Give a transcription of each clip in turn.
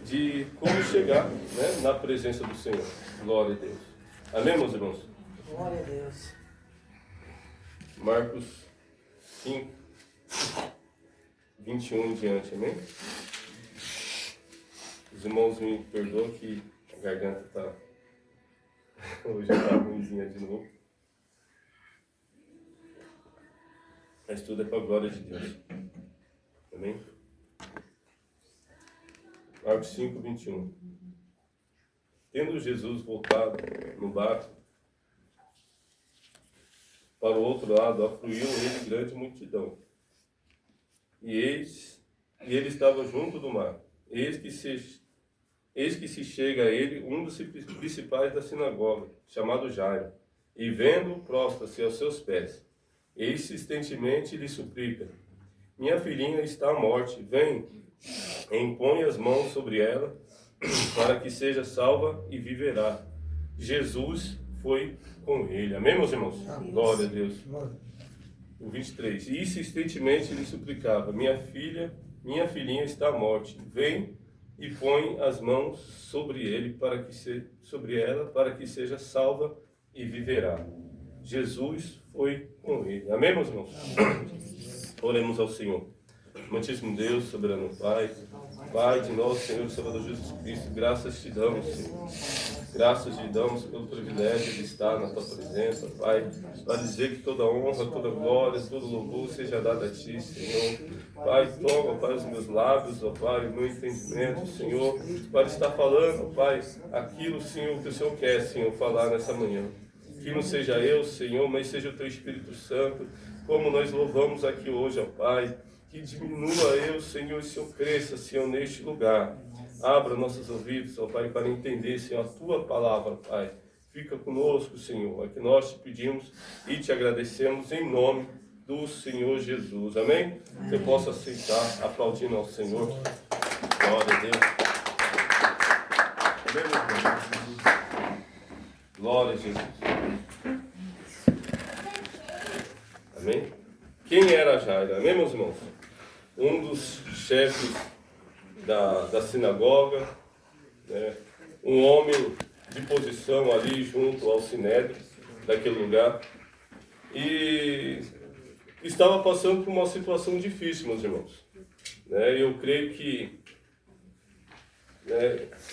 de como chegar, né, na presença do Senhor. Glória a Deus. Amém, meus irmãos? Glória a Deus. Marcos 5, 21 em diante, amém? Os irmãos me perdoam que a garganta está hoje está ruimzinha de novo. Mas tudo é para a glória de Deus. Amém? Marcos 5, 21. Tendo Jesus voltado no barco para o outro lado, afluiu ele grande multidão. E ele estava junto do mar. Eis que se chega a ele um dos principais da sinagoga, chamado Jairo, e vendo-o, prostra-se aos seus pés. E insistentemente lhe suplica: minha filhinha está à morte, vem, impõe as mãos sobre ela, para que seja salva e viverá. Jesus foi com ele. Amém, meus irmãos? Glória a Deus. O 23. E insistentemente lhe suplicava: minha filhinha está à morte, vem e põe as mãos sobre ela, para que seja salva e viverá. Jesus foi com ele. Amém, meus irmãos? Oremos ao Senhor. Amantíssimo Deus, soberano Pai, Pai de nosso Senhor e Salvador Jesus Cristo, graças te damos, Senhor. Graças te damos pelo privilégio de estar na tua presença, Pai, para dizer que toda honra, toda glória, todo louvor seja dado a ti, Senhor. Pai, toma, Pai, os meus lábios, ó Pai, o meu entendimento, Senhor, para estar falando, Pai, aquilo, Senhor, que o Senhor quer, Senhor, falar nessa manhã. Que não seja eu, Senhor, mas seja o teu Espírito Santo, como nós louvamos aqui hoje, ó Pai. Que diminua eu, Senhor, e o Senhor cresça, Senhor, neste lugar. Abra nossos ouvidos, ó Pai, para entender, Senhor, a tua palavra, Pai. Fica conosco, Senhor, é que nós te pedimos e te agradecemos em nome do Senhor Jesus. Amém? Você possa aceitar, aplaudindo ao Senhor. Glória a Deus. Amém, meu Deus? Glória a Jesus. Amém? Quem era Jairo? Amém, meus irmãos? Um dos chefes da sinagoga, né? Um homem de posição ali junto ao Sinédrio, daquele lugar, e estava passando por uma situação difícil, meus irmãos. Né? Eu creio que,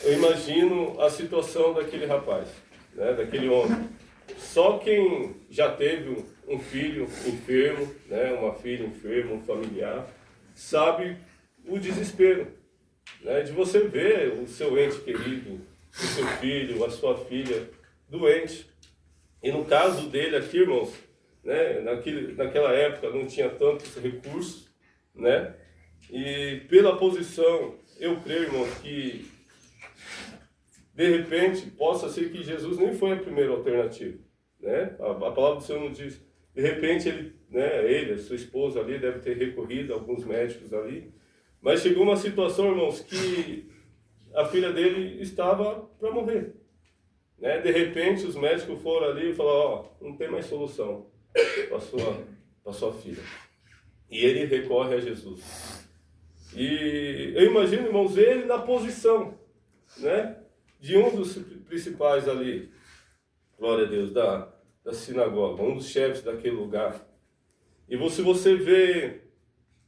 eu imagino a situação daquele rapaz, né? Daquele homem. Só quem já teve um filho enfermo, né? Uma filha enferma, um familiar, sabe o desespero, né? De você ver o seu ente querido, o seu filho, a sua filha doente. E no caso dele aqui, irmãos, né? Naquela época não tinha tantos recursos, né? E pela posição, eu creio, irmãos, que de repente possa ser que Jesus nem foi a primeira alternativa, né? A palavra do Senhor nos diz, de repente ele, a sua esposa ali, deve ter recorrido a alguns médicos ali, mas chegou uma situação, irmãos, que a filha dele estava para morrer, né? De repente os médicos foram ali e falaram: não tem mais solução para sua filha. E ele recorre a Jesus. E eu imagino, irmãos, ele na posição, né, de um dos principais ali, glória a Deus, da sinagoga, um dos chefes daquele lugar. E se você vê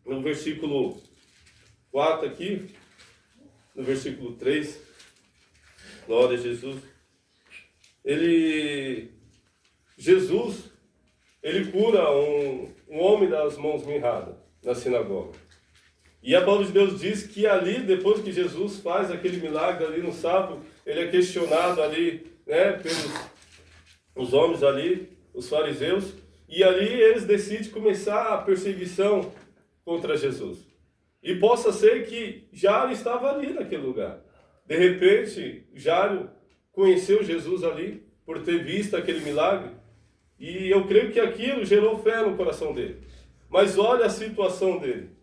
no versículo 4 aqui, no versículo 3, glória a Jesus, Jesus cura um homem das mãos mirradas na sinagoga. E a palavra de Deus diz que ali, depois que Jesus faz aquele milagre ali no sábado, ele é questionado ali, né, pelos homens ali, os fariseus, e ali eles decidem começar a perseguição contra Jesus. E possa ser que Jairo estava ali naquele lugar. De repente, Jairo conheceu Jesus ali, por ter visto aquele milagre, e eu creio que aquilo gerou fé no coração dele. Mas olha a situação dele.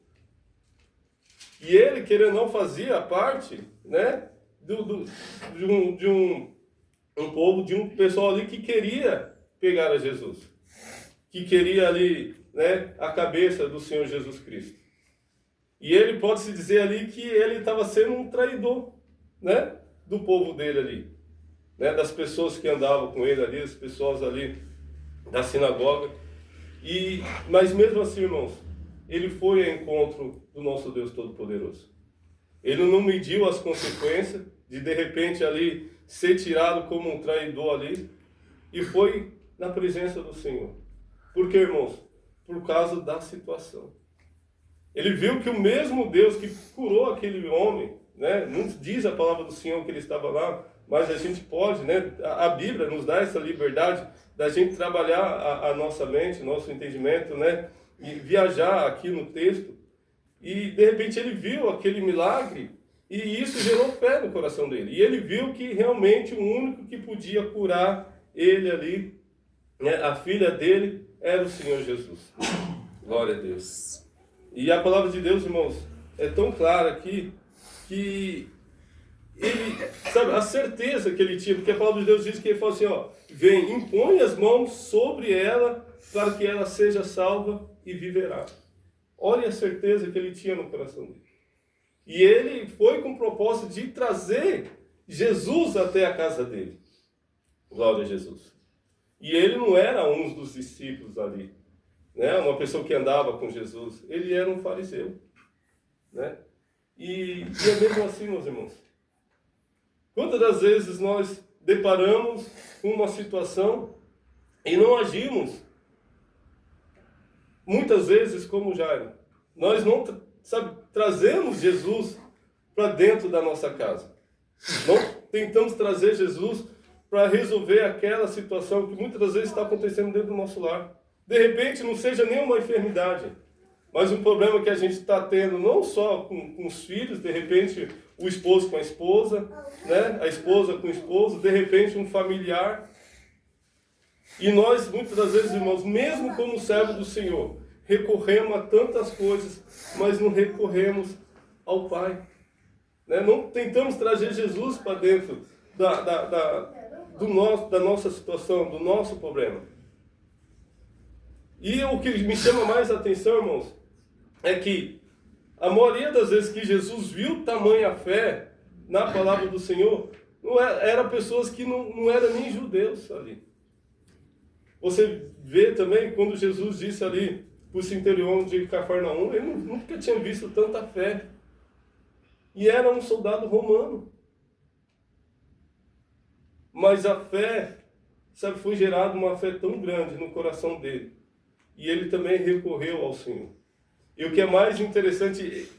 E ele, querendo não, fazia parte, né, de um povo, de um pessoal ali que queria pegar a Jesus. Que queria ali, né, a cabeça do Senhor Jesus Cristo. E ele pode-se dizer ali que ele estava sendo um traidor, né, do povo dele ali, né, das pessoas que andavam com ele ali, as pessoas ali da sinagoga. Mas mesmo assim, irmãos, ele foi ao encontro do nosso Deus Todo-Poderoso. Ele não mediu as consequências de repente ali ser tirado como um traidor ali, e foi na presença do Senhor. Por quê, irmãos? Por causa da situação. Ele viu que o mesmo Deus que curou aquele homem, né? Não diz a palavra do Senhor que ele estava lá, mas a gente pode, né? A Bíblia nos dá essa liberdade da gente trabalhar a nossa mente, nosso entendimento, né? E viajar aqui no texto. E de repente ele viu aquele milagre e isso gerou fé no coração dele. E ele viu que realmente o único que podia curar ele ali, né? A filha dele, era o Senhor Jesus. Glória a Deus. E a palavra de Deus, irmãos, é tão clara aqui que ele, sabe, a certeza que ele tinha, porque a palavra de Deus diz que ele falou assim, ó, vem, impõe as mãos sobre ela para que ela seja salva e viverá. Olha a certeza que ele tinha no coração dele. E ele foi com o propósito de trazer Jesus até a casa dele. Glória a Jesus. E ele não era um dos discípulos ali, né? Uma pessoa que andava com Jesus. Ele era um fariseu, né? E é mesmo assim, meus irmãos. Quantas das vezes nós deparamos com uma situação e não agimos? Muitas vezes como Jairo. Nós não trazemos Jesus para dentro da nossa casa. Não tentamos trazer Jesus para resolver aquela situação que muitas das vezes está acontecendo dentro do nosso lar. De repente não seja nenhuma enfermidade, mas um problema que a gente está tendo não só com os filhos, de repente o esposo com a esposa, né? A esposa com o esposo, de repente um familiar. E nós, muitas das vezes, irmãos, mesmo como servo do Senhor, recorremos a tantas coisas, mas não recorremos ao Pai. Né? Não tentamos trazer Jesus para dentro da nossa situação, do nosso problema. E o que me chama mais a atenção, irmãos, é que a maioria das vezes que Jesus viu tamanha fé na palavra do Senhor, não era pessoas que não eram nem judeus ali. Você vê também quando Jesus disse ali para o centurião de Cafarnaum, ele nunca tinha visto tanta fé. E era um soldado romano. Mas a fé, sabe, foi gerada uma fé tão grande no coração dele. E ele também recorreu ao Senhor. E o que é mais interessante,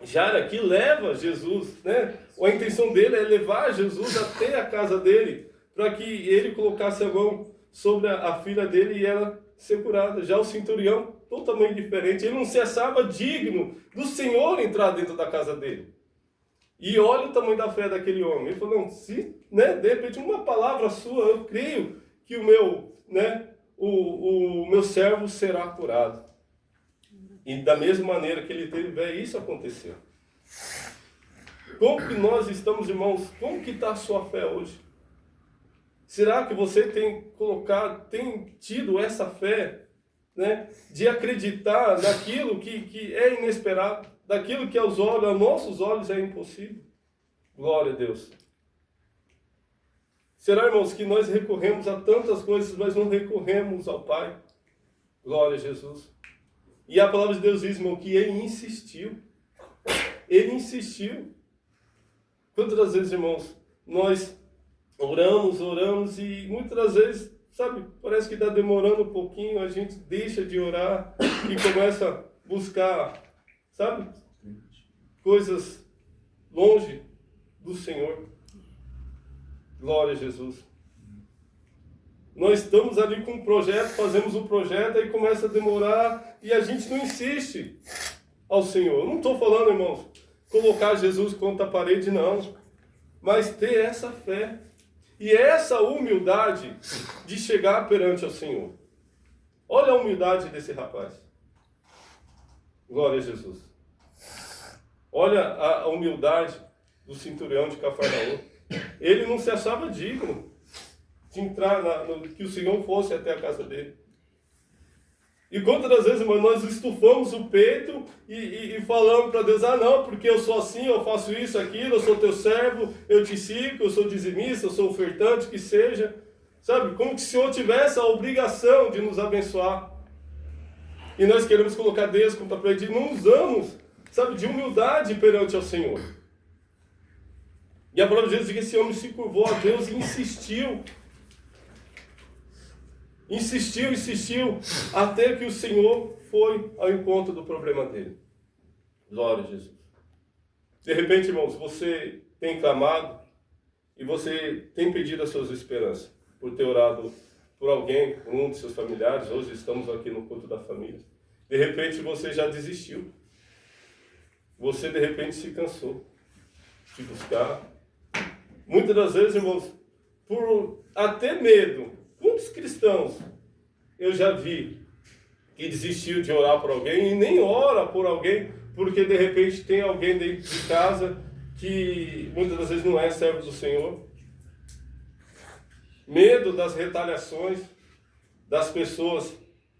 Jairo aqui leva Jesus, né? A intenção dele é levar Jesus até a casa dele, para que ele colocasse a mão sobre a filha dele e ela ser curada. Já o centurião, totalmente diferente. Ele não se achava digno do Senhor entrar dentro da casa dele. E olha o tamanho da fé daquele homem. Ele falou, não, se, né, de repente uma palavra sua, eu creio que o meu, né, o meu servo será curado. E da mesma maneira que ele teve fé, isso aconteceu. Como que nós estamos, irmãos? Como que está a sua fé hoje? Será que você tem tido essa fé, né, de acreditar naquilo que é inesperado, daquilo que aos nossos olhos é impossível? Glória a Deus. Será, irmãos, que nós recorremos a tantas coisas, mas não recorremos ao Pai? Glória a Jesus. E a palavra de Deus diz, irmão, que ele insistiu. Ele insistiu. Quantas das vezes, irmãos, nós oramos e muitas das vezes, sabe, parece que está demorando um pouquinho, a gente deixa de orar e começa a buscar, sabe, coisas longe do Senhor. Glória a Jesus. Nós estamos ali com um projeto, fazemos um projeto, aí começa a demorar e a gente não insiste ao Senhor. Eu não estou falando, irmãos, colocar Jesus contra a parede, não. Mas ter essa fé e essa humildade de chegar perante ao Senhor. Olha a humildade desse rapaz. Glória a Jesus. Olha a humildade do centurião de Cafarnaum. Ele não se achava digno de entrar, que o Senhor fosse até a casa dele. E quantas das vezes, irmão, nós estufamos o peito e falamos para Deus, não, porque eu sou assim, eu faço isso, aquilo, eu sou teu servo, eu te sigo, eu sou dizimista, eu sou ofertante, que seja. Sabe, como se o Senhor tivesse a obrigação de nos abençoar. E nós queremos colocar Deus como tapete e não usamos, sabe, de humildade perante ao Senhor. E a palavra de Deus diz que esse homem se curvou a Deus e insistiu. Insistiu, até que o Senhor foi ao encontro do problema dele. Glória a Jesus. De repente, irmãos, você tem clamado e você tem pedido as suas esperanças por ter orado por alguém, por um de seus familiares. Hoje estamos aqui no culto da família. De repente você já desistiu. Você de repente se cansou de buscar. Muitas das vezes, irmãos, por até medo. Quantos cristãos eu já vi que desistiu de orar por alguém e nem ora por alguém porque de repente tem alguém dentro de casa que muitas das vezes não é servo do Senhor? Medo das retaliações das pessoas,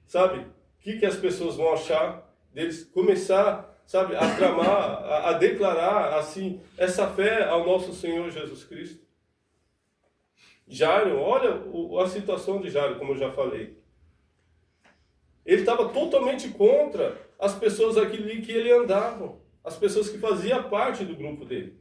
sabe? O que as pessoas vão achar deles? Começar, sabe, a clamar, a declarar assim essa fé ao nosso Senhor Jesus Cristo. Jairo, olha a situação de Jairo, como eu já falei. Ele estava totalmente contra as pessoas aqui que ele andava, as pessoas que faziam parte do grupo dele.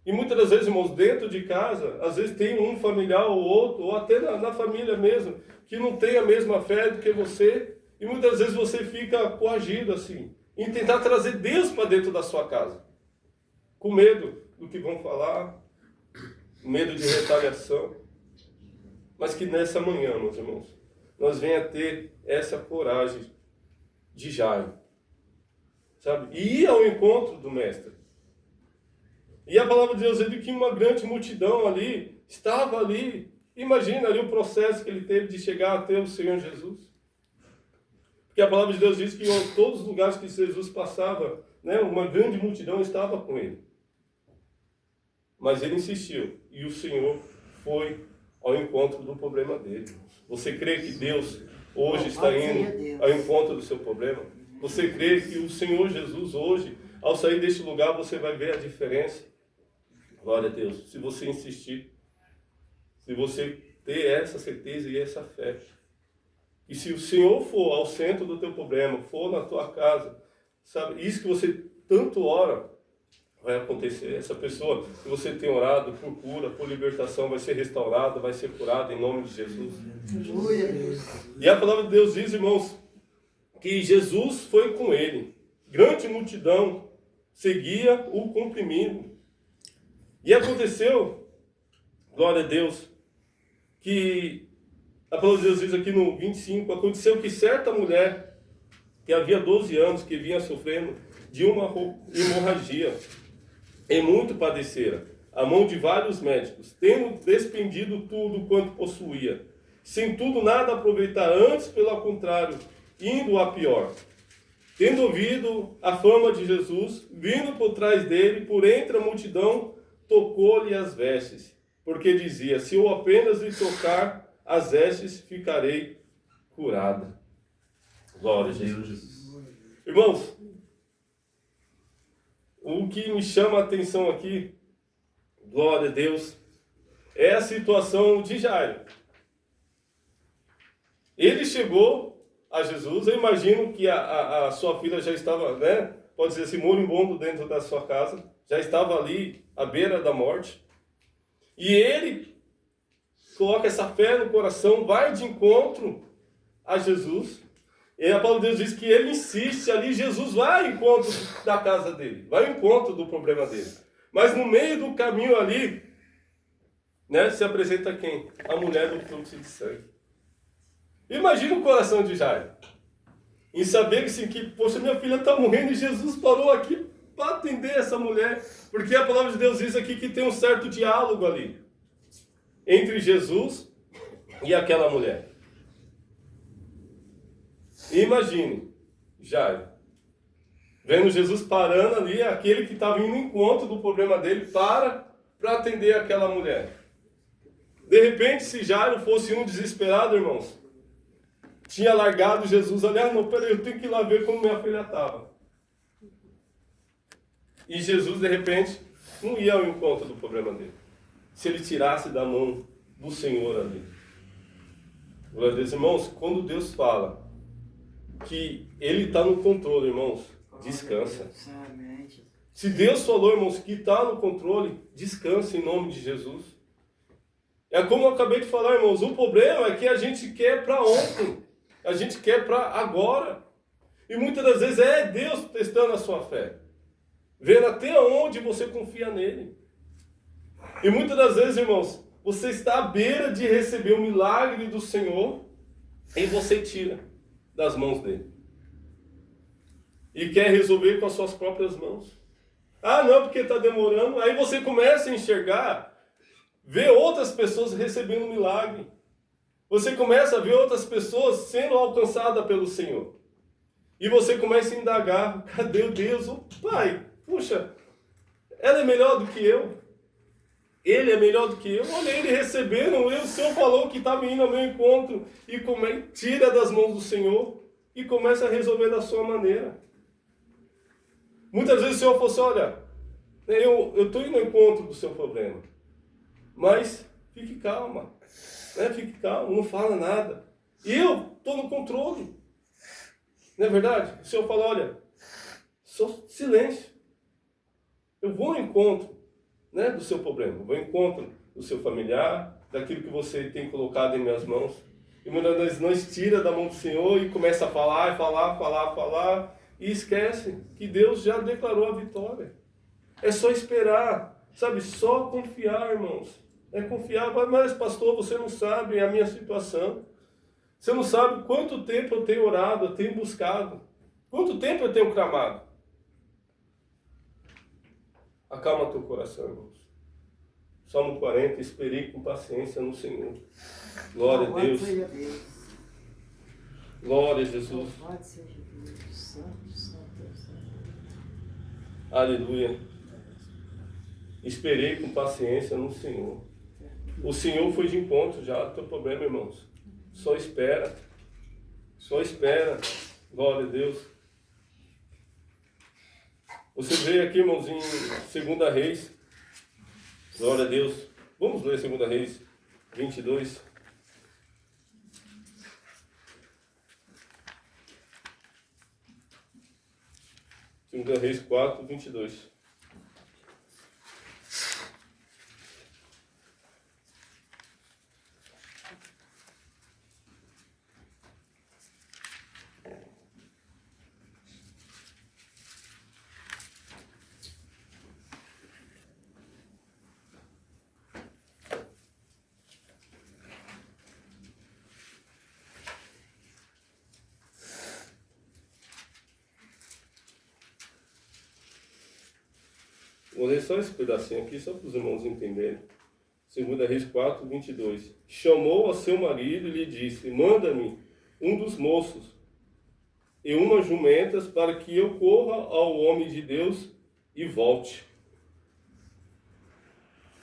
E muitas das vezes, irmãos, dentro de casa, às vezes tem um familiar ou outro, ou até na família mesmo, que não tem a mesma fé do que você, e muitas vezes você fica coagido assim, em tentar trazer Deus para dentro da sua casa, com medo do que vão falar, medo de retaliação, mas que nessa manhã, meus irmãos, nós venhamos a ter essa coragem de Jairo, sabe? E ir ao encontro do Mestre. E a palavra de Deus diz que uma grande multidão ali, estava ali, imagina ali o processo que ele teve de chegar até o Senhor Jesus. Porque a palavra de Deus diz que em todos os lugares que Jesus passava, né, uma grande multidão estava com ele. Mas ele insistiu, e o Senhor foi ao encontro do problema dele. Você crê que Deus hoje está indo ao encontro do seu problema? Você crê que o Senhor Jesus hoje, ao sair deste lugar, você vai ver a diferença? Glória a Deus. Se você insistir, se você ter essa certeza e essa fé. E se o Senhor for ao centro do teu problema, for na tua casa, sabe, isso que você tanto ora, vai acontecer. Essa pessoa que você tem orado por cura, por libertação, vai ser restaurada, vai ser curada em nome de Jesus. E a palavra de Deus diz, irmãos, que Jesus foi com ele. Grande multidão seguia o comprimido. E aconteceu, glória a Deus, que a palavra de Deus diz aqui no 25, aconteceu que certa mulher, que havia 12 anos, que vinha sofrendo de uma hemorragia, e muito padecera, a mão de vários médicos, tendo despendido tudo quanto possuía, sem tudo nada aproveitar, antes, pelo contrário, indo a pior. Tendo ouvido a fama de Jesus, vindo por trás dele, por entre a multidão, tocou-lhe as vestes, porque dizia, se eu apenas lhe tocar as vestes, ficarei curada. Glória a Jesus. Irmãos, o que me chama a atenção aqui, glória a Deus, é a situação de Jairo. Ele chegou a Jesus, eu imagino que a sua filha já estava, né, pode dizer assim, moribundo dentro da sua casa, já estava ali à beira da morte. E ele coloca essa fé no coração, vai de encontro a Jesus. E a palavra de Deus diz que ele insiste ali, Jesus vai ao encontro da casa dele, vai ao encontro do problema dele. Mas no meio do caminho ali, né, se apresenta quem? A mulher do fluxo de sangue. Imagina o coração de Jairo, em saber que, assim, que poxa, minha filha está morrendo e Jesus parou aqui para atender essa mulher. Porque a palavra de Deus diz aqui que tem um certo diálogo ali, entre Jesus e aquela mulher. Imagine, Jairo, vendo Jesus parando ali, aquele que estava indo em encontro do problema dele, para atender aquela mulher. De repente, se Jairo fosse um desesperado, irmãos, tinha largado Jesus ali. Ah, não, peraí, eu tenho que ir lá ver como minha filha estava. E Jesus, de repente, não ia ao encontro do problema dele. Se ele tirasse da mão do Senhor ali. Glória a Deus, irmãos, quando Deus fala que Ele está no controle, irmãos, descansa. Se Deus falou, irmãos, que está no controle, descansa em nome de Jesus. É como eu acabei de falar, irmãos, o problema é que a gente quer para ontem, a gente quer para agora. E muitas das vezes é Deus testando a sua fé, vendo até onde você confia nele. E muitas das vezes, irmãos, você está à beira de receber o milagre do Senhor e você tira das mãos dele. E quer resolver com as suas próprias mãos. Ah, não, porque está demorando. Aí você começa a enxergar, ver outras pessoas recebendo milagre. Você começa a ver outras pessoas sendo alcançadas pelo Senhor. E você começa a indagar, cadê o Deus? O Pai, puxa, ela é melhor do que eu. Ele é melhor do que eu. Olha ele recebendo. O Senhor falou que estava indo ao meu encontro. E tira das mãos do Senhor e começa a resolver da sua maneira. Muitas vezes o Senhor falou assim, olha, eu estou indo ao encontro do seu problema. Mas fique calma. Fique calmo, não fala nada. E eu estou no controle. Não é verdade? O Senhor fala, olha, só silêncio. Eu vou ao encontro, do seu problema. Eu vou ao encontro do seu familiar, daquilo que você tem colocado em minhas mãos. E muitas vezes nós tira da mão do Senhor e começa a falar, e esquece que Deus já declarou a vitória. É só esperar, sabe? Só confiar, irmãos. É confiar. Mas, pastor, você não sabe a minha situação. Você não sabe quanto tempo eu tenho orado, eu tenho buscado. Quanto tempo eu tenho clamado. Acalma teu coração, irmãos. Salmo 40, esperei com paciência no Senhor. Glória a Deus. Glória a Jesus. Aleluia. Esperei com paciência no Senhor. O Senhor foi de encontro já do teu problema, irmãos. Só espera. Só espera. Glória a Deus. Você vê aqui, irmãos, em 2 Reis. Glória a Deus. Vamos ler 2 Reis 22. 2 Reis 4, 22. Vou ler só esse pedacinho aqui, só para os irmãos entenderem. 2 Reis 4, 22. Chamou a seu marido e lhe disse, manda-me um dos moços e umas jumentas para que eu corra ao homem de Deus e volte.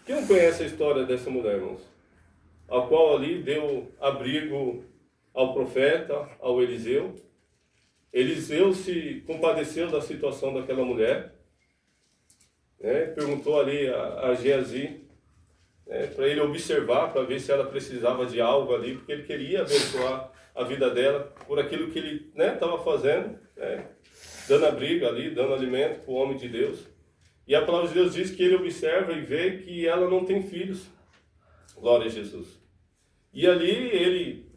Quem não conhece a história dessa mulher, irmãos? A qual ali deu abrigo ao profeta, ao Eliseu. Eliseu se compadeceu da situação daquela mulher. Perguntou ali a Geazi, para ele observar, para ver se ela precisava de algo ali, porque ele queria abençoar a vida dela por aquilo que ele estava fazendo, dando abrigo ali, dando alimento para o homem de Deus. E a palavra de Deus diz que ele observa e vê que ela não tem filhos. Glória a Jesus. E ali ele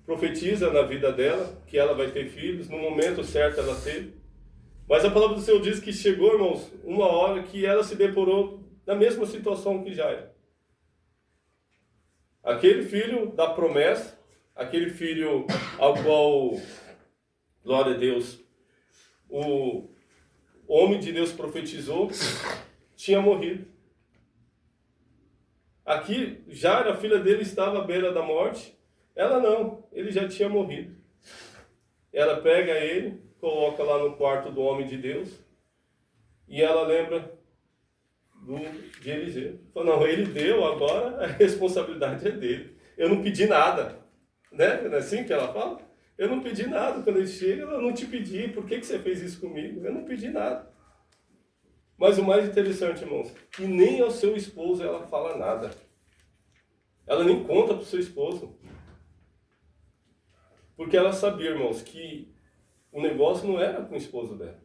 profetiza na vida dela que ela vai ter filhos, no momento certo ela teve. Mas a palavra do Senhor diz que chegou, irmãos, uma hora que ela se deparou na mesma situação que Jairo. Aquele filho da promessa, aquele filho ao qual, glória a Deus, o homem de Deus profetizou, tinha morrido. Aqui, Jairo, a filha dele, estava à beira da morte. Ela não, ele já tinha morrido. Ela pega ele, coloca lá no quarto do homem de Deus, e ela lembra de Eliseu. Fala, não, ele deu, agora a responsabilidade é dele. Eu não pedi nada. né? Não é assim que ela fala? Eu não pedi nada. Quando ele chega, eu não te pedi. Por que você fez isso comigo? Eu não pedi nada. Mas o mais interessante, irmãos, que nem ao seu esposo ela fala nada. Ela nem conta para o seu esposo. Porque ela sabia, irmãos, que o negócio não era com o esposo dela.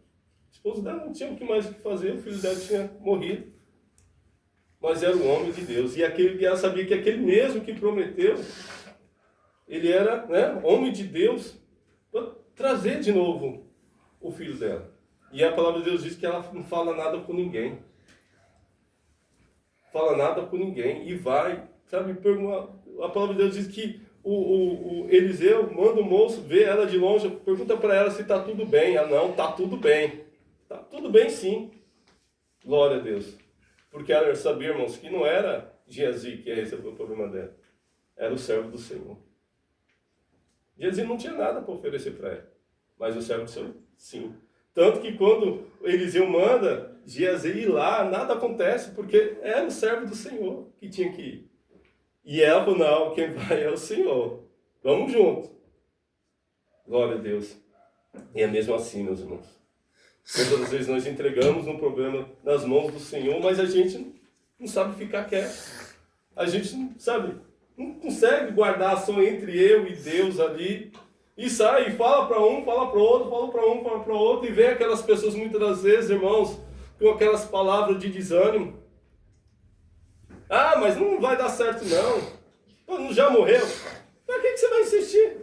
O esposo dela não tinha o que mais o que fazer, o filho dela tinha morrido. Mas era o homem de Deus. E ela sabia que aquele mesmo que prometeu, ele era, né, homem de Deus, para trazer de novo o filho dela. E a palavra de Deus diz que ela não fala nada com ninguém. Fala nada com ninguém. E vai, sabe, a palavra de Deus diz que o Eliseu manda o moço ver ela de longe, pergunta para ela se está tudo bem. Ela, não, está tudo bem. Está tudo bem sim. Glória a Deus. Porque ela sabia, irmãos, que não era Geazi que ia receber o problema dela. Era o servo do Senhor. Geazi não tinha nada para oferecer para ela. Mas o servo do Senhor, sim. Tanto que quando Eliseu manda Geazi ir lá, nada acontece, porque era o servo do Senhor que tinha que ir. E ela falou, não, quem vai é o Senhor. Vamos junto. Glória a Deus. E é mesmo assim, meus irmãos. Muitas das vezes nós entregamos um problema nas mãos do Senhor, mas a gente não sabe ficar quieto. A gente não sabe, não consegue guardar só entre eu e Deus ali. E sai, e fala para um, fala para o outro, fala para um, fala para o outro. E vem aquelas pessoas muitas das vezes, irmãos, com aquelas palavras de desânimo. Ah, mas não vai dar certo não. Já morreu. Para que você vai insistir?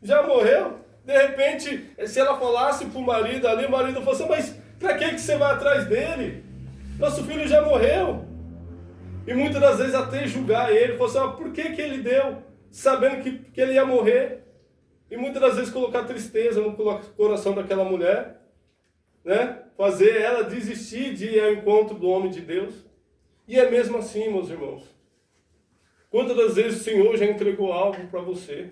Já morreu? De repente, se ela falasse para o marido ali, o marido falou assim, mas para que você vai atrás dele? Nosso filho já morreu. E muitas das vezes até julgar ele, falou assim, por que ele deu? Sabendo que ele ia morrer. E muitas das vezes colocar tristeza no coração daquela mulher, né? Fazer ela desistir de ir ao encontro do homem de Deus. E é mesmo assim, meus irmãos. Quantas das vezes o Senhor já entregou algo para você?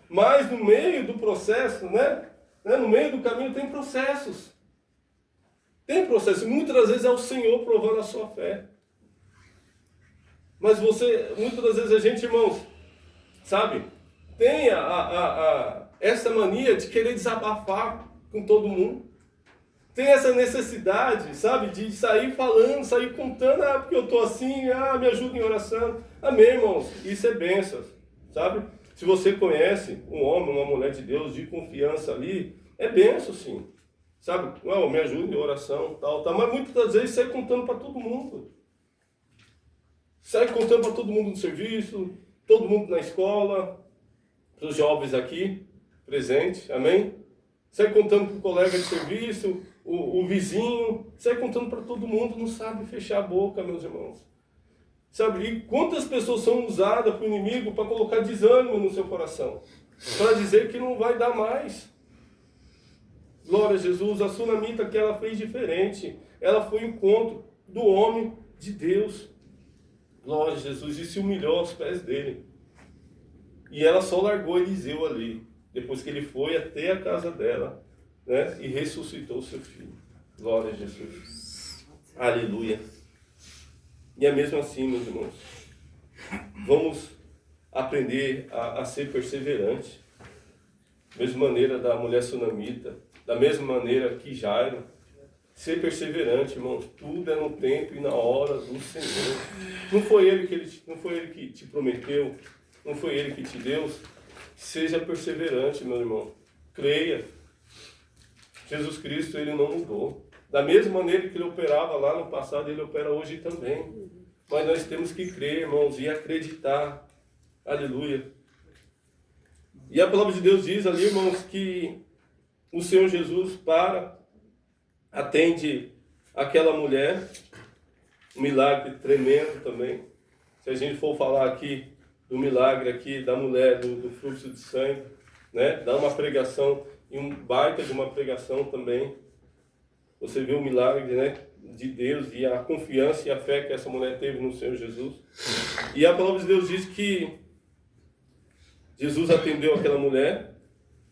Mas no meio do processo, né? No meio do caminho tem processos. Tem processo. Muitas das vezes é o Senhor provando a sua fé. Mas muitas das vezes a gente, irmãos, sabe, tem essa mania de querer desabafar com todo mundo. Tem essa necessidade, sabe, de sair falando, sair contando, porque eu estou assim, me ajuda em oração. Amém, irmãos, isso é bênção, sabe? Se você conhece um homem, uma mulher de Deus de confiança ali, é bênção sim, sabe? Me ajuda em oração, tal. Mas muitas das vezes sai contando para todo mundo. Sai contando para todo mundo no serviço, todo mundo na escola, para os jovens aqui presentes, amém? Sai contando para o colega de serviço, o vizinho, sai contando para todo mundo, não sabe fechar a boca, meus irmãos. Sabe, e quantas pessoas são usadas para o inimigo para colocar desânimo no seu coração? Para dizer que não vai dar mais. Glória a Jesus, a sunamita que ela fez diferente. Ela foi ao encontro do homem de Deus. Glória a Jesus, e se humilhou aos pés dele. E ela só largou Eliseu ali, depois que ele foi até a casa dela, né, e ressuscitou seu filho. Glória a Jesus. Aleluia. E é mesmo assim, meus irmãos. Vamos aprender a ser perseverante. Da mesma maneira da mulher sunamita, da mesma maneira que Jairo. Ser perseverante, irmãos. Tudo é no tempo e na hora do Senhor. Não foi ele que te prometeu, não foi ele que te deu. Seja perseverante, meu irmão. Creia. Jesus Cristo, ele não mudou. Da mesma maneira que ele operava lá no passado, ele opera hoje também. Mas nós temos que crer, irmãos, e acreditar. Aleluia. E a palavra de Deus diz ali, irmãos, que o Senhor Jesus atende aquela mulher. Um milagre tremendo também. Se a gente for falar aqui do milagre aqui da mulher, do fluxo de sangue, né? Dá uma pregação, e um baita de uma pregação também. Você vê o milagre, né, de Deus e a confiança e a fé que essa mulher teve no Senhor Jesus. E a palavra de Deus diz que Jesus atendeu aquela mulher,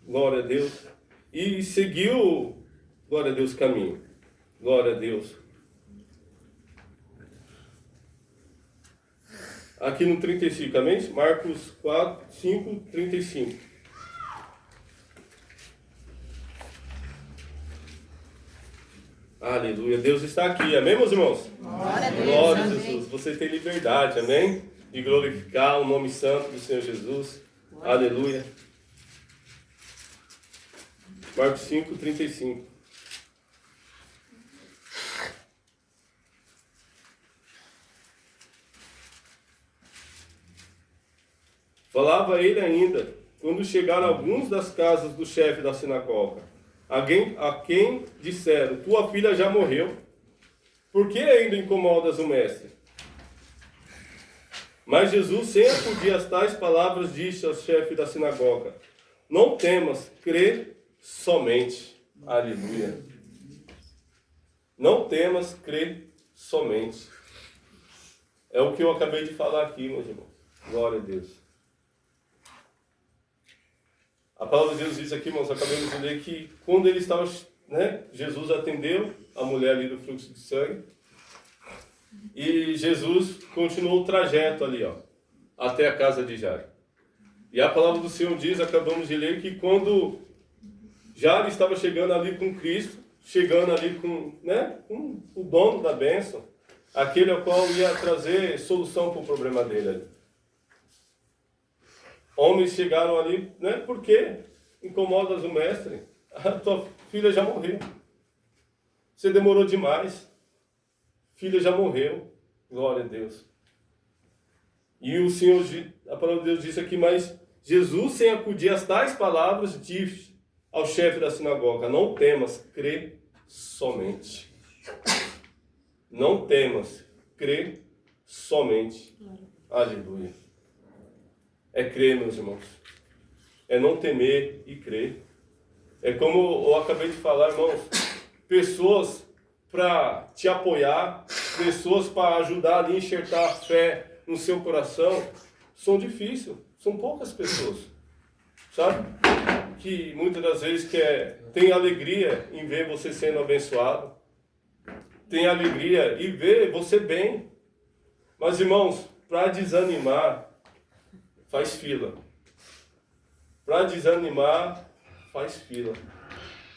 glória a Deus, e seguiu, glória a Deus, o caminho. Glória a Deus. aqui no 35, amém? Marcos 4, 5, 35. Aleluia, Deus está aqui, amém, meus irmãos? Glória a Deus, Glória a amém. Jesus, você tem liberdade, amém? De glorificar o nome santo do Senhor Jesus, aleluia. Marcos 5, 35. Falava ele ainda, quando chegaram alguns das casas do chefe da sinagoga, a quem disseram, tua filha já morreu, por que ainda incomodas o mestre? Mas Jesus, sem acudir às tais palavras, disse ao chefe da sinagoga, não temas, crê somente. Aleluia. Não temas, crê somente. É o que eu acabei de falar aqui, meus irmãos. Glória a Deus. A palavra de Deus diz aqui, irmãos, acabamos de ler que quando ele estava, Jesus atendeu a mulher ali do fluxo de sangue e Jesus continuou o trajeto ali, até a casa de Jairo. E a palavra do Senhor diz, acabamos de ler, que quando Jairo estava chegando ali com Cristo, chegando ali com o dono da bênção, aquele ao qual ia trazer solução para o problema dele ali. Homens chegaram ali, por quê? Incomodas o mestre? A tua filha já morreu. Você demorou demais. Filha já morreu. Glória a Deus. E o Senhor, a palavra de Deus diz aqui, mas Jesus, sem acudir às tais palavras, disse ao chefe da sinagoga, não temas, crê somente. Não temas, crê somente. Aleluia. É crer, meus irmãos. É não temer e crer. É como eu acabei de falar, irmãos. Pessoas para te apoiar, pessoas para ajudar ali a enxertar a fé no seu coração, são difíceis. São poucas pessoas. Sabe? Que muitas das vezes tem alegria em ver você sendo abençoado. Tem alegria em ver você bem. Mas, irmãos, para desanimar, faz fila. Para desanimar, faz fila.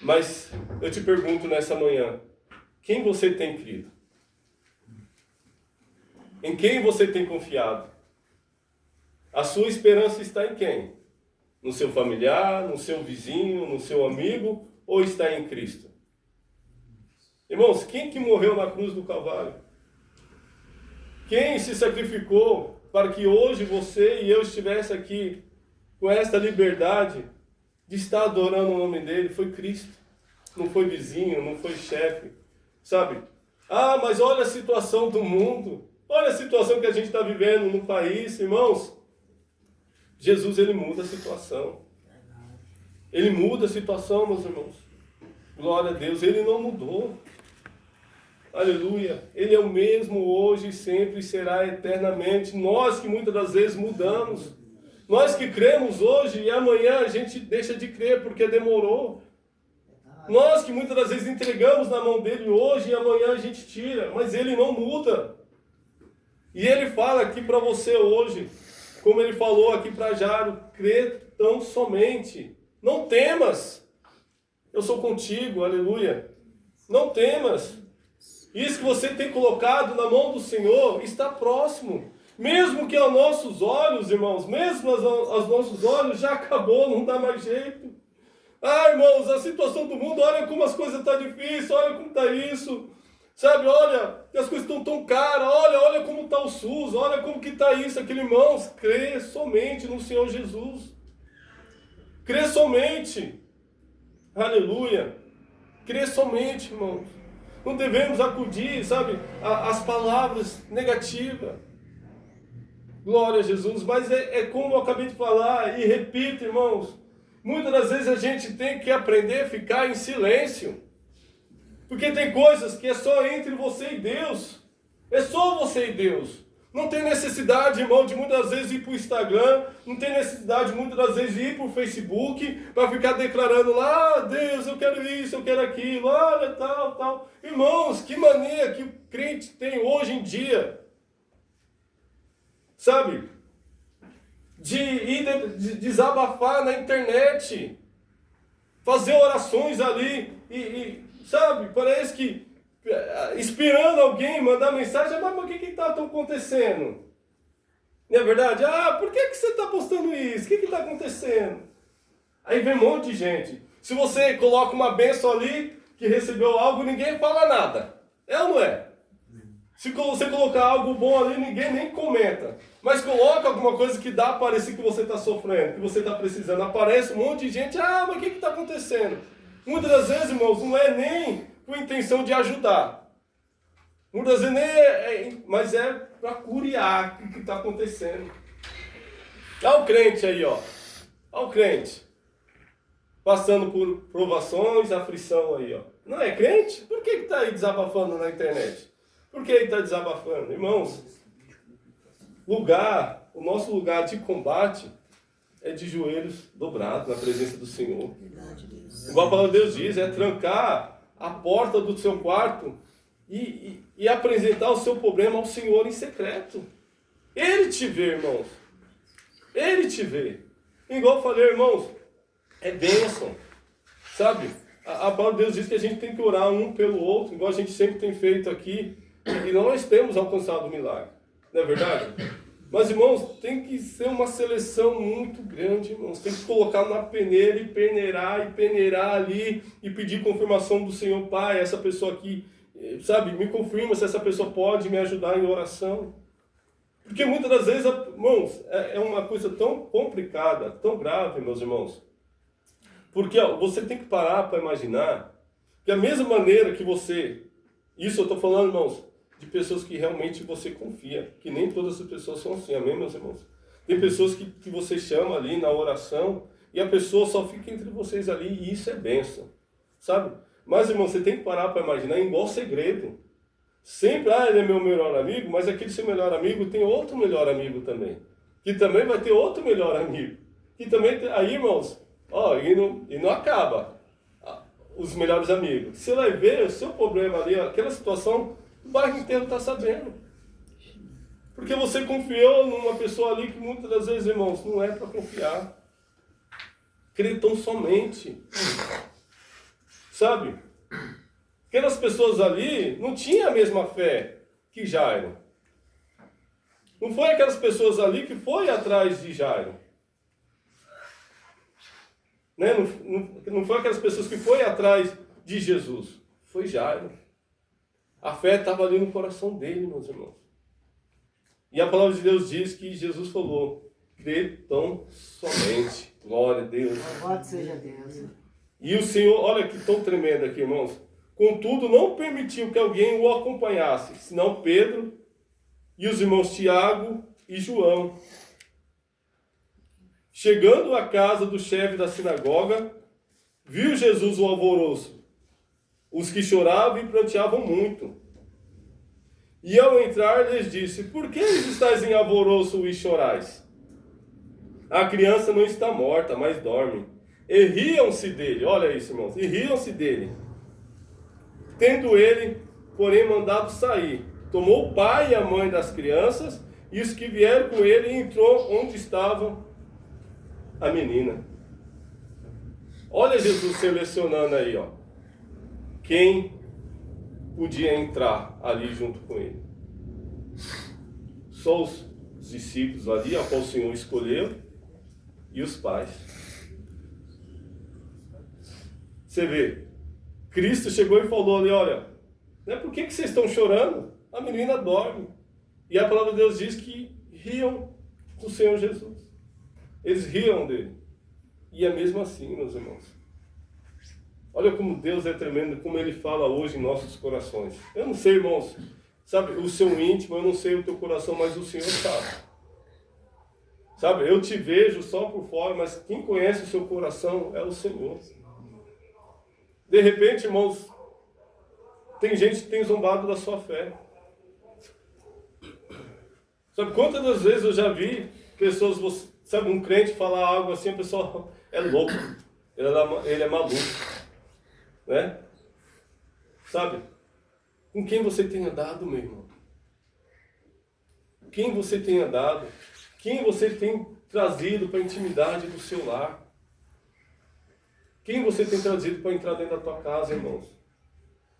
Mas eu te pergunto nessa manhã, quem você tem crido? Em quem você tem confiado? A sua esperança está em quem? No seu familiar, no seu vizinho, no seu amigo, ou está em Cristo? Irmãos, quem que morreu na cruz do Calvário? Quem se sacrificou para que hoje você e eu estivesse aqui com esta liberdade de estar adorando o nome dele? Foi Cristo. Não foi vizinho, não foi chefe. Sabe? Ah, mas olha a situação do mundo. Olha a situação que a gente está vivendo no país, irmãos. Jesus, ele muda a situação. Ele muda a situação, meus irmãos. Glória a Deus, ele não mudou. Aleluia. Ele é o mesmo hoje, sempre será eternamente. Nós que muitas das vezes mudamos. Nós que cremos hoje e amanhã a gente deixa de crer porque demorou. Nós que muitas das vezes entregamos na mão dele hoje e amanhã a gente tira. Mas ele não muda. E ele fala aqui para você hoje, como ele falou aqui para Jairo, crê tão somente. Não temas. Eu sou contigo, aleluia. Não temas. Isso que você tem colocado na mão do Senhor está próximo. Mesmo que aos nossos olhos, irmãos, mesmo aos nossos olhos já acabou, não dá mais jeito. Ah, irmãos, a situação do mundo, olha como as coisas estão difíceis, olha como está isso. Sabe, olha, as coisas estão tão caras, olha como está o SUS, olha como que está isso, aquele, irmãos. Crê somente no Senhor Jesus. Crê somente. Aleluia. Crê somente, irmãos. Não devemos acudir, sabe, às palavras negativas. Glória a Jesus. Mas é como eu acabei de falar, e repito, irmãos, muitas das vezes a gente tem que aprender a ficar em silêncio. Porque tem coisas que é só entre você e Deus. É só você e Deus. Não tem necessidade, irmão, de muitas vezes ir para o Instagram. Não tem necessidade, muitas das vezes, de ir para o Facebook para ficar declarando lá, Deus, eu quero isso, eu quero aquilo, olha, tal. Irmãos, que mania que o crente tem hoje em dia. sabe? De desabafar na internet, fazer orações ali sabe, parece que inspirando alguém, mandar mensagem, mas o que está acontecendo? Não é verdade? Por que você está postando isso? O que está acontecendo? Aí vem um monte de gente. Se você coloca uma bênção ali, que recebeu algo, ninguém fala nada. É ou não é? Se você colocar algo bom ali, ninguém nem comenta. Mas coloca alguma coisa que dá a parecer que você está sofrendo, que você está precisando. Aparece um monte de gente, mas o que está acontecendo? Muitas das vezes, irmãos, não é nem com intenção de ajudar. Muitas vezes nem mas é para curiar o que está acontecendo. Olha o crente aí, ó. Olha o crente. Passando por provações, aflição aí, ó. Não é crente? Por que está aí desabafando na internet? Por que ele está desabafando? Irmãos, o nosso lugar de combate é de joelhos dobrados na presença do Senhor. Igual a palavra de Deus diz, é trancar a porta do seu quarto e apresentar o seu problema ao Senhor em secreto. Ele te vê, irmãos. Ele te vê. Igual eu falei, irmãos, é bênção. Sabe? A palavra de Deus diz que a gente tem que orar um pelo outro, igual a gente sempre tem feito aqui. E nós temos alcançado o milagre. Não é verdade? Mas, irmãos, tem que ser uma seleção muito grande, irmãos. Tem que colocar na peneira e peneirar ali e pedir confirmação do Senhor. Pai, essa pessoa aqui, sabe, me confirma se essa pessoa pode me ajudar em oração. Porque muitas das vezes, irmãos, é uma coisa tão complicada, tão grave, meus irmãos. Porque você tem que parar para imaginar que a mesma maneira que você... Isso eu estou falando, irmãos, de pessoas que realmente você confia. Que nem todas as pessoas são assim, amém, meus irmãos? Tem pessoas que você chama ali na oração e a pessoa só fica entre vocês ali e isso é bênção, sabe? Mas, irmão, você tem que parar para imaginar igual segredo. Sempre, ele é meu melhor amigo, mas aquele seu melhor amigo tem outro melhor amigo também. Que também vai ter outro melhor amigo. Que também tem... Aí, irmãos, e não acaba os melhores amigos. Você vai ver o seu problema ali, aquela situação, o bairro inteiro está sabendo. Porque você confiou numa pessoa ali que muitas das vezes, irmãos, não é para confiar. Crê tão somente. Sabe? Aquelas pessoas ali não tinham a mesma fé que Jairo. Não foi aquelas pessoas ali que foi atrás de Jairo. Né? Não foi aquelas pessoas que foi atrás de Jesus. Foi Jairo. A fé estava ali no coração dele, meus irmãos. E a palavra de Deus diz que Jesus falou, crê tão somente. Glória a Deus. Louvado seja Deus. E o Senhor, olha que tão tremendo aqui, irmãos. Contudo, não permitiu que alguém o acompanhasse, senão Pedro e os irmãos Tiago e João. Chegando à casa do chefe da sinagoga, viu Jesus o alvoroço, os que choravam e pranteavam muito. E ao entrar, lhes disse, por que estáis em alvoroço e chorais? A criança não está morta, mas dorme. E riam-se dele, olha isso, irmãos, e riam-se dele. Tendo ele, porém, mandado sair, tomou o pai e a mãe das crianças, e os que vieram com ele, e entrou onde estava a menina. Olha Jesus selecionando aí, ó. Quem podia entrar ali junto com ele? Só os discípulos ali, a qual o Senhor escolheu, e os pais. Você vê, Cristo chegou e falou ali, olha, né, por que vocês estão chorando? A menina dorme. E a palavra de Deus diz que riam do Senhor Jesus. Eles riam dele. E é mesmo assim, meus irmãos. Olha como Deus é tremendo, como Ele fala hoje em nossos corações. Eu não sei, irmãos, sabe, o seu íntimo, eu não sei o teu coração, mas o Senhor sabe. Sabe, eu te vejo só por fora, mas quem conhece o seu coração é o Senhor. De repente, irmãos, tem gente que tem zombado da sua fé. Sabe, quantas das vezes eu já vi pessoas, sabe, um crente falar algo assim, a pessoa é louco, ele é maluco, né? Sabe? Com quem você tem andado, meu irmão? quem você tem andado, quem você tem trazido para a intimidade do seu lar. Quem você tem trazido para entrar dentro da tua casa, irmãos?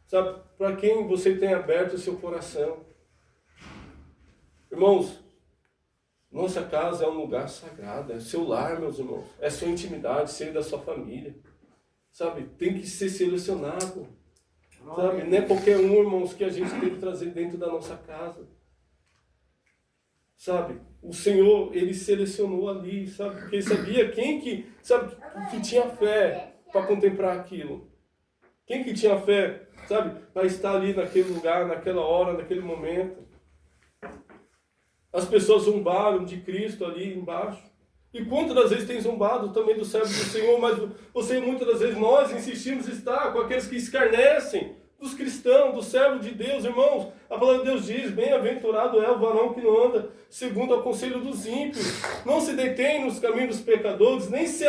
Sabe, para quem você tem aberto o seu coração. Irmãos, nossa casa é um lugar sagrado, é seu lar, meus irmãos. É sua intimidade, ser da sua família. Sabe, tem que ser selecionado. Sabe, não é qualquer um, irmãos, que a gente tem que trazer dentro da nossa casa. Sabe, o Senhor, Ele selecionou ali, sabe, porque Ele sabia quem que, sabe, que tinha fé para contemplar aquilo. Quem que tinha fé, sabe, para estar ali naquele lugar, naquela hora, naquele momento. As pessoas zombaram de Cristo ali embaixo. E quantas das vezes tem zombado também do servo do Senhor, mas você, muitas das vezes, nós insistimos em estar com aqueles que escarnecem dos cristãos, do servo de Deus, irmãos. A palavra de Deus diz, bem-aventurado é o varão que não anda segundo o conselho dos ímpios, não se detém nos caminhos dos pecadores, nem se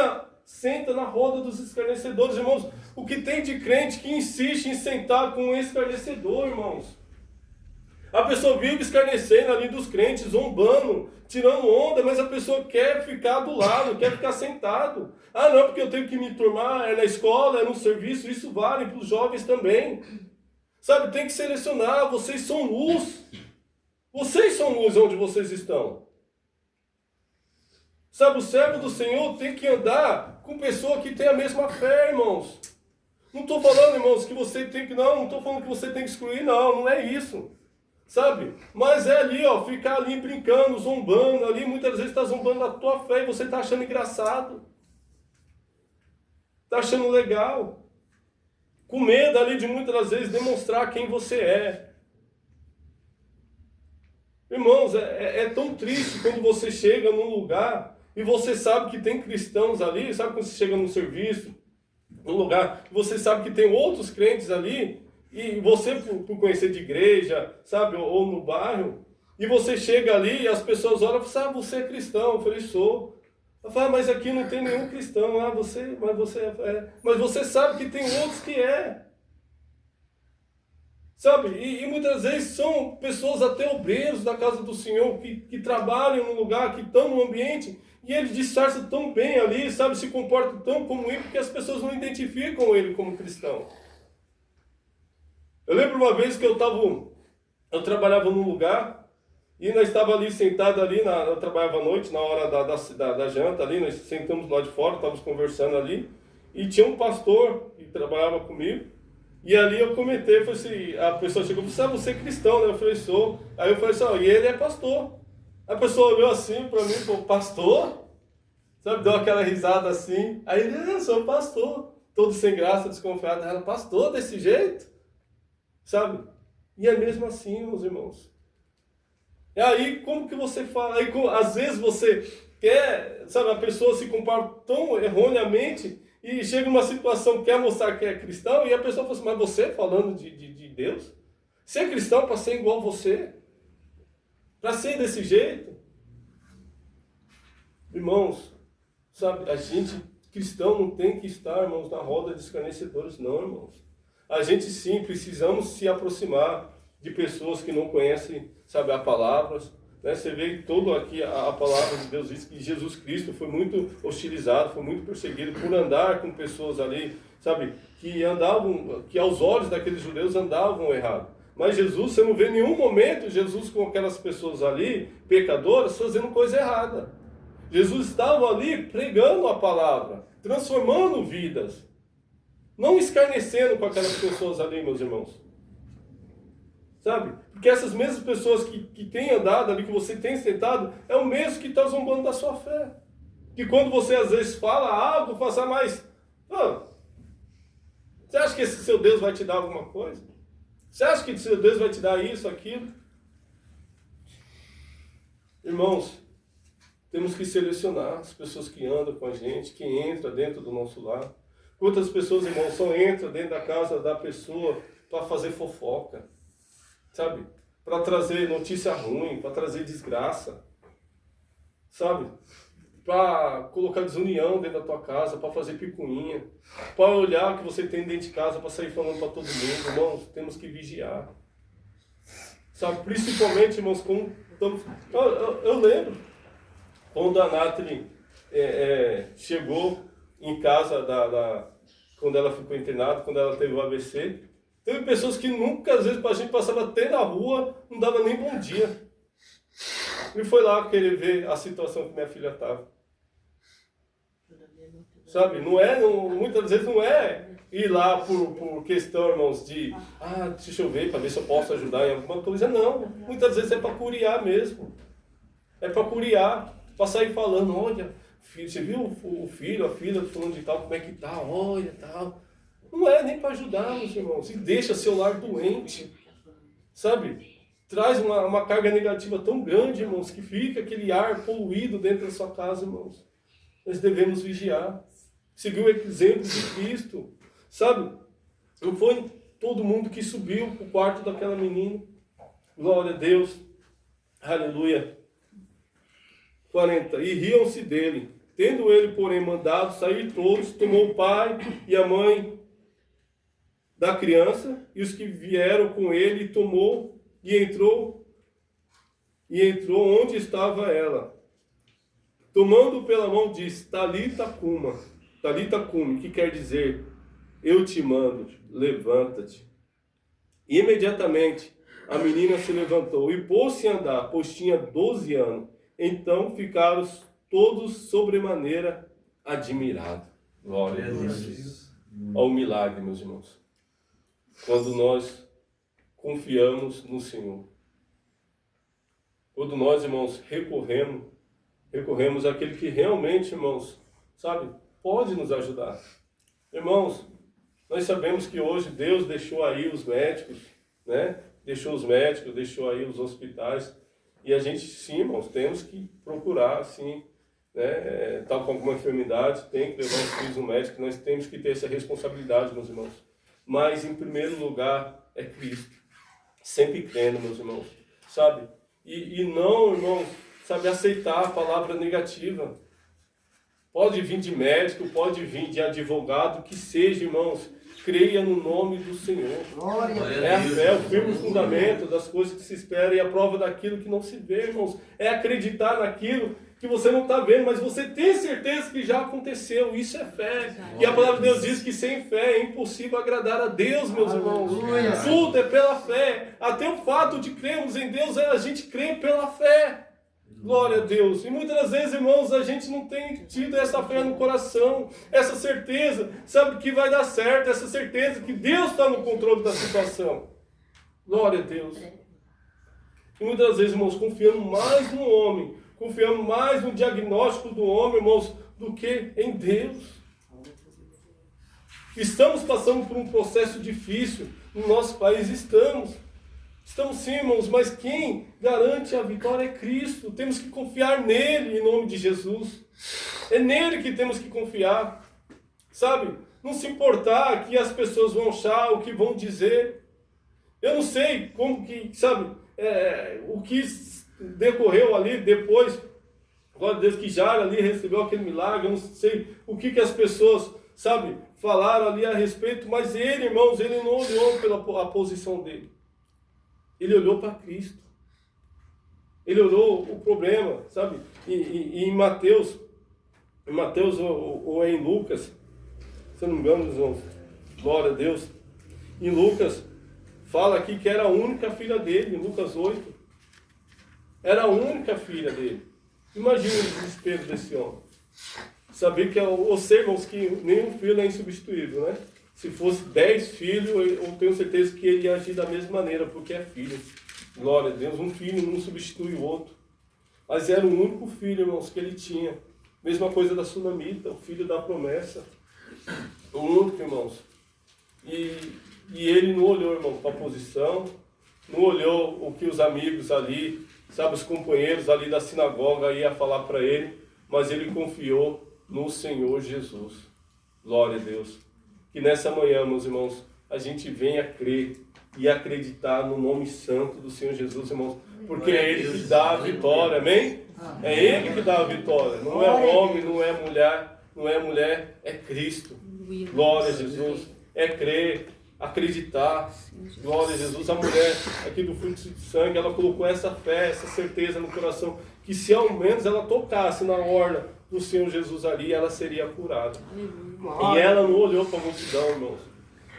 senta na roda dos escarnecedores, irmãos. O que tem de crente que insiste em sentar com um escarnecedor, irmãos? A pessoa vive escarnecendo ali dos crentes, zombando, tirando onda, mas a pessoa quer ficar do lado, quer ficar sentado. Ah, não, porque eu tenho que me turmar, é na escola, é no serviço, isso vale para os jovens também. Sabe, tem que selecionar, vocês são luz. Vocês são luz onde vocês estão. Sabe, o servo do Senhor tem que andar com pessoa que tem a mesma fé, irmãos. Não estou falando, irmãos, que você tem que, não estou falando que você tem que excluir, não é isso. Sabe? Mas é ali, ó, ficar ali brincando, zombando ali, muitas vezes está zombando da tua fé e você está achando engraçado. Está achando legal. Com medo ali de muitas das vezes demonstrar quem você é. Irmãos, é tão triste quando você chega num lugar e você sabe que tem cristãos ali, sabe quando você chega num serviço, num lugar, você sabe que tem outros crentes ali, e você, por conhecer de igreja, sabe, ou no bairro, e você chega ali e as pessoas olham e falam, você é cristão? Eu falei, sou. Eu falo, mas aqui não tem nenhum cristão. Mas você sabe que tem outros que é. Sabe, e muitas vezes são pessoas até obreiros da casa do Senhor, que trabalham no lugar, que estão no ambiente, e ele disfarça tão bem ali, sabe, se comporta tão como ele, porque as pessoas não identificam ele como cristão. Eu lembro uma vez que eu trabalhava num lugar, e nós estávamos ali sentados ali, eu trabalhava à noite, na hora da janta ali, nós sentamos lá de fora, estávamos conversando ali, e tinha um pastor que trabalhava comigo, e ali eu comentei, falei assim, a pessoa chegou e falou, você é cristão, né? Eu falei, sou. Aí eu falei assim, e ele é pastor. A pessoa olhou assim para mim e falou, pastor? Sabe, deu aquela risada assim, aí ele, eu sou pastor, todo sem graça, desconfiado, ela, pastor desse jeito? Sabe? E é mesmo assim, meus irmãos. E aí, como que você fala? Aí, às vezes você quer, sabe, a pessoa se comporta tão erroneamente e chega numa situação que quer mostrar que é cristão e a pessoa fala assim, mas você falando de Deus? Você é cristão para ser igual a você? Para ser desse jeito? Irmãos, sabe, a gente, cristão, não tem que estar, irmãos, na roda de escarnecedores, não, irmãos. A gente sim, precisamos se aproximar de pessoas que não conhecem, sabe, a palavra. Né? Você vê todo aqui a palavra de Deus diz que Jesus Cristo foi muito hostilizado, foi muito perseguido por andar com pessoas ali, sabe, que andavam, que aos olhos daqueles judeus andavam errado. Mas Jesus, você não vê em nenhum momento Jesus com aquelas pessoas ali, pecadoras, fazendo coisa errada. Jesus estava ali pregando a palavra, transformando vidas. Não escarnecendo com aquelas pessoas ali, meus irmãos. Sabe? Porque essas mesmas pessoas que têm andado ali, que você tem sentado, é o mesmo que está zombando da sua fé. Que quando você às vezes fala algo, faça mais. Você acha que esse seu Deus vai te dar alguma coisa? Você acha que seu Deus vai te dar isso, aquilo? Irmãos, temos que selecionar as pessoas que andam com a gente, que entram dentro do nosso lar. Quantas pessoas, irmãos, só entram dentro da casa da pessoa para fazer fofoca, sabe? Para trazer notícia ruim, para trazer desgraça, sabe? Para colocar desunião dentro da tua casa, para fazer picuinha, para olhar o que você tem dentro de casa, para sair falando para todo mundo. Irmãos, temos que vigiar. Sabe? Principalmente, irmãos, quando eu lembro quando a Nathalie chegou em casa, quando ela ficou internada, quando ela teve o AVC. Teve pessoas que nunca, às vezes, a gente passava até na rua, não dava nem bom dia. E foi lá querer ver a situação que minha filha estava. Sabe, muitas vezes não é ir lá por questão, irmãos, deixa eu ver para ver se eu posso ajudar em alguma coisa. Não, muitas vezes é para curiar mesmo. É para curiar, para sair falando, olha, filho, você viu o filho, a filha do fulano de tal, como é que tá, olha, tal. Não é nem para ajudar, meus irmãos, e deixa seu lar doente, sabe? Traz uma carga negativa tão grande, irmãos, que fica aquele ar poluído dentro da sua casa, irmãos. Nós devemos vigiar, seguir o exemplo de Cristo, sabe? Não foi todo mundo que subiu para o quarto daquela menina. Glória a Deus. Aleluia. 40. E riam-se dele. Tendo ele, porém, mandado sair todos, tomou o pai e a mãe da criança e os que vieram com ele, tomou e entrou onde estava ela. Tomando pela mão, disse, Talita cumi, que quer dizer, eu te mando, levanta-te. E imediatamente a menina se levantou e pôs-se a andar, pois tinha 12 anos. Então ficaram todos sobremaneira admirados. Glória a Deus. Ao milagre, meus irmãos. Quando nós confiamos no Senhor. Quando nós, irmãos, recorremos àquele que realmente, irmãos, sabe, pode nos ajudar. Irmãos, nós sabemos que hoje Deus deixou aí os médicos, né? Deixou os médicos, deixou aí os hospitais. E a gente, sim, irmãos, temos que procurar, sim, né? Tá com alguma enfermidade, tem que levar os filhos no médico. Nós temos que ter essa responsabilidade, meus irmãos. Mas, em primeiro lugar, é Cristo. Sempre crendo, meus irmãos, sabe? E não, irmãos, sabe, aceitar a palavra negativa. Pode vir de médico, pode vir de advogado, que seja, irmãos, creia no nome do Senhor. É a fé, o firme fundamento das coisas que se esperam e a prova daquilo que não se vê, irmãos. É acreditar naquilo que você não está vendo, mas você tem certeza que já aconteceu. Isso é fé. E a palavra de Deus diz que sem fé é impossível agradar a Deus, meus irmãos. Tudo é pela fé. Até o fato de crermos em Deus, a gente crê pela fé. Glória a Deus. E muitas das vezes, irmãos, a gente não tem tido essa fé no coração, essa certeza, sabe, que vai dar certo, essa certeza que Deus está no controle da situação. Glória a Deus. E muitas das vezes, irmãos, confiamos mais no homem, confiamos mais no diagnóstico do homem, irmãos, do que em Deus. Estamos passando por um processo difícil no nosso país, estamos sim, irmãos, mas quem garante a vitória é Cristo. Temos que confiar nele, em nome de Jesus. É nele que temos que confiar. Sabe? Não se importar que as pessoas vão achar, o que vão dizer. Eu não sei como que, sabe, o que decorreu ali depois. Glória a Deus que Jairo ali recebeu aquele milagre. Eu não sei o que as pessoas, sabe, falaram ali a respeito. Mas ele, irmãos, ele não olhou pela posição dele. Ele olhou para Cristo. Ele olhou o problema, sabe? E em Mateus ou em Lucas, se eu não me engano, irmãos, glória a Deus. Em Lucas, fala aqui que era a única filha dele, em Lucas 8. Era a única filha dele. Imagina o desespero desse homem. Saber que, ou seja, irmãos, que nenhum filho é insubstituível, né? Se fosse 10 filhos, eu tenho certeza que ele ia agir da mesma maneira, porque é filho. Glória a Deus, um filho não substitui o outro. Mas era o único filho, irmãos, que ele tinha. Mesma coisa da Sunamita, o filho da promessa. O único, irmãos. E ele não olhou, irmão, para a posição, não olhou o que os amigos ali, sabe, os companheiros ali da sinagoga iam falar para ele, mas ele confiou no Senhor Jesus. Glória a Deus. Que nessa manhã, meus irmãos, a gente venha crer e acreditar no nome santo do Senhor Jesus, irmãos, porque é Ele que dá a vitória, amém? É Ele que dá a vitória, não é homem, não é mulher, é Cristo. Glória a Jesus. É crer, acreditar. Glória a Jesus. A mulher aqui do fluxo de sangue, ela colocou essa fé, essa certeza no coração, que se ao menos ela tocasse na orla do Senhor Jesus ali, ela seria curada. E ela não olhou para a multidão, irmãos.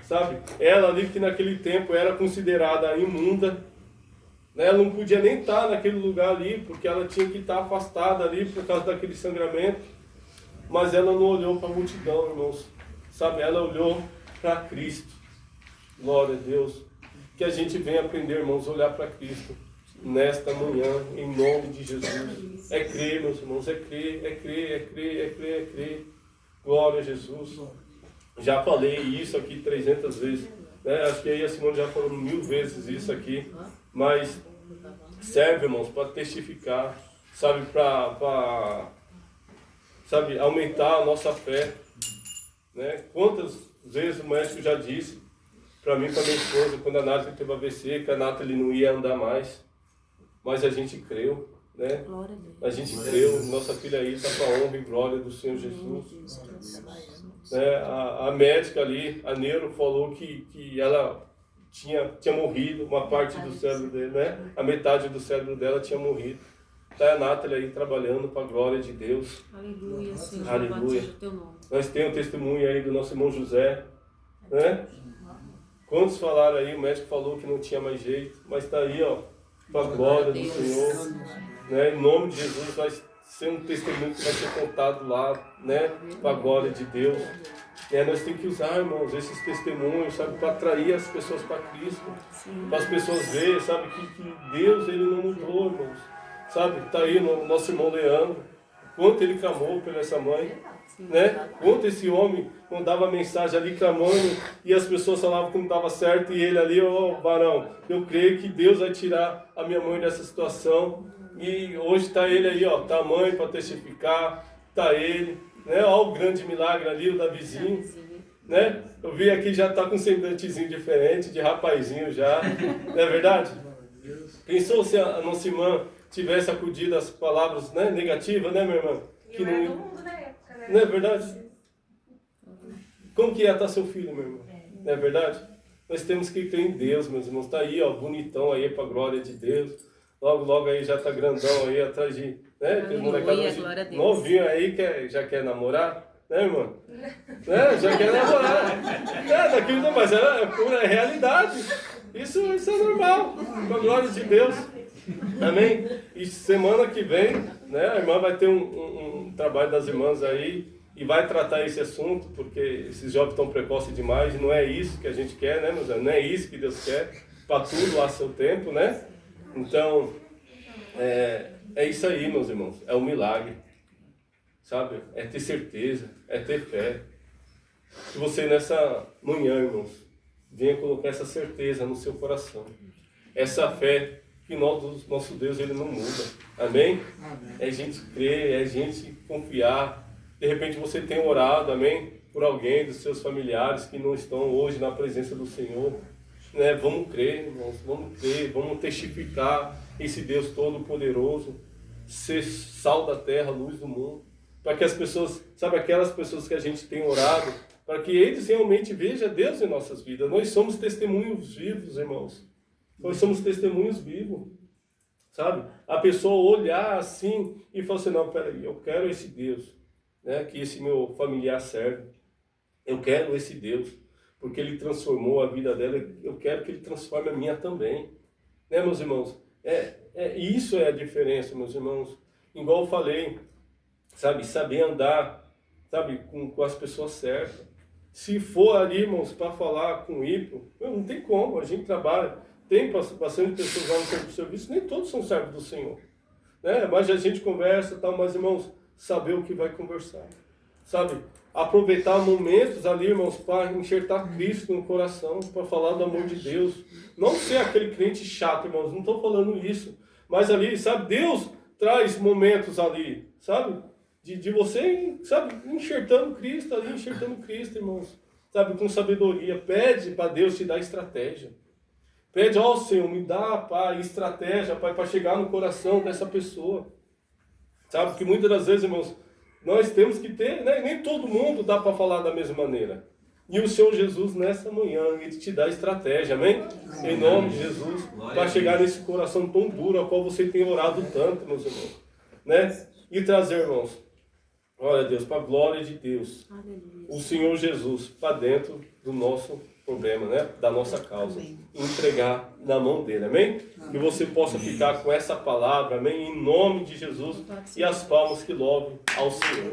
Sabe? Ela ali que naquele tempo era considerada imunda, né? Ela não podia nem estar naquele lugar ali, porque ela tinha que estar afastada ali por causa daquele sangramento. Mas ela não olhou para a multidão, irmãos. Sabe? Ela olhou para Cristo. Glória a Deus. Que a gente venha aprender, irmãos, a olhar para Cristo nesta manhã, em nome de Jesus. É crer, meus irmãos, é crer, é crer, é crer, é crer, é crer. Glória a Jesus. Já falei isso aqui 300 vezes. Né? Acho que aí a Simone já falou 1000 vezes isso aqui. Mas serve, irmãos, para testificar, sabe, sabe, aumentar a nossa fé. Né? Quantas vezes o médico já disse para mim e para minha esposa, quando a Nathalie teve AVC, que a Nathalie não ia andar mais. Mas a gente creu, né? A gente creu, nossa filha aí está para a honra e glória do Senhor Jesus. Né? A médica ali, a neuro, falou que ela tinha morrido, uma parte do cérebro dele, né? A metade do cérebro dela tinha morrido. Está a Nathalie aí trabalhando para a glória de Deus. Aleluia, Senhor. Aleluia. Teu nome. Nós temos o testemunho aí do nosso irmão José, né? Quantos falaram aí, o médico falou que não tinha mais jeito, mas está aí, ó, para a glória do Senhor, né? Em nome de Jesus vai ser um testemunho que vai ser contado lá, né? Para a glória de Deus. E nós temos que usar, irmãos, esses testemunhos, sabe, para atrair as pessoas para Cristo, para as pessoas verem, sabe, que Deus, Ele não mudou, irmãos, sabe? Está aí o nosso irmão Leandro, quanto ele clamou por essa mãe, né? Quanto esse homem mandava mensagem ali clamando e as pessoas falavam que não estava certo e ele ali, ó, varão, eu creio que Deus vai tirar a minha mãe dessa situação. E hoje está ele aí, ó, tá a mãe para testificar, está ele, né? Ó, o grande milagre ali, o Davizinho, né? Eu vi aqui já está com um semblantezinho diferente, de rapazinho já, não é verdade? Pensou se a nossa irmã tivesse acudido às palavras, né, negativas, né, minha irmã? Que não... do mundo na época, né? Não é verdade? Como que ia estar seu filho, meu irmão? Não é verdade? Nós temos que crer em Deus, meus irmãos. Está aí, ó, bonitão aí para a glória de Deus. Logo, logo aí já está grandão aí atrás de... Né? Tem molecada novinho aí que já quer namorar, né, irmã? Né? Já quer namorar. Daquilo não, mas é realidade. Isso é normal, com a glória de Deus. Amém? E semana que vem, né, a irmã vai ter um trabalho das irmãs aí e vai tratar esse assunto, porque esses jovens estão precoces demais e não é isso que a gente quer, né, meus amigos? Não é isso que Deus quer, para tudo há seu tempo, né? Então, é isso aí, meus irmãos, é um milagre, sabe? É ter certeza, é ter fé. Que você nessa manhã, irmãos, venha colocar essa certeza no seu coração, essa fé que nosso Deus, Ele não muda. Amém? Amém? É a gente crer, é a gente confiar. De repente você tem orado, amém? Por alguém dos seus familiares que não estão hoje na presença do Senhor. Né? Vamos crer, irmãos, vamos crer, vamos testificar esse Deus Todo-Poderoso, ser sal da terra, luz do mundo. Para que as pessoas, sabe, aquelas pessoas que a gente tem orado, para que eles realmente vejam Deus em nossas vidas. Nós somos testemunhos vivos, irmãos. Nós somos testemunhos vivos, sabe? A pessoa olhar assim e falar assim, não, peraí, eu quero esse Deus, né, que esse meu familiar serve. Eu quero esse Deus, porque Ele transformou a vida dela, eu quero que Ele transforme a minha também. Né, meus irmãos? Isso é a diferença, meus irmãos. Igual eu falei, sabe, saber andar, sabe, com as pessoas certas. Se for ali, irmãos, para falar com o ímpio, não tem como, a gente trabalha. Tem bastante pessoas lá no centro de serviço, nem todos são servos do Senhor. Né? Mas a gente conversa, tal, mas, irmãos, saber o que vai conversar. Sabe? Aproveitar momentos ali, irmãos, para enxertar Cristo no coração, para falar do amor de Deus. Não ser aquele crente chato, irmãos, não estou falando isso. Mas ali, sabe, Deus traz momentos ali, sabe? De você, sabe, enxertando Cristo ali, enxertando Cristo, irmãos. Sabe, com sabedoria. Pede para Deus te dar estratégia. Pede ao Senhor, me dá, Pai, estratégia, Pai, para chegar no coração dessa pessoa. Sabe, que muitas das vezes, irmãos, nós temos que ter, né? Nem todo mundo dá para falar da mesma maneira. E o Senhor Jesus, nessa manhã, Ele te dá estratégia, amém? Em nome de Jesus, para chegar nesse coração tão duro, ao qual você tem orado tanto, meus irmãos. Né? E trazer, irmãos, glória a Deus, para a glória de Deus, o Senhor Jesus, para dentro do nosso problema, né? Da nossa causa. E entregar na mão dele, amém? Que você possa ficar com essa palavra, amém? Em nome de Jesus, e as palmas que louvem ao Senhor.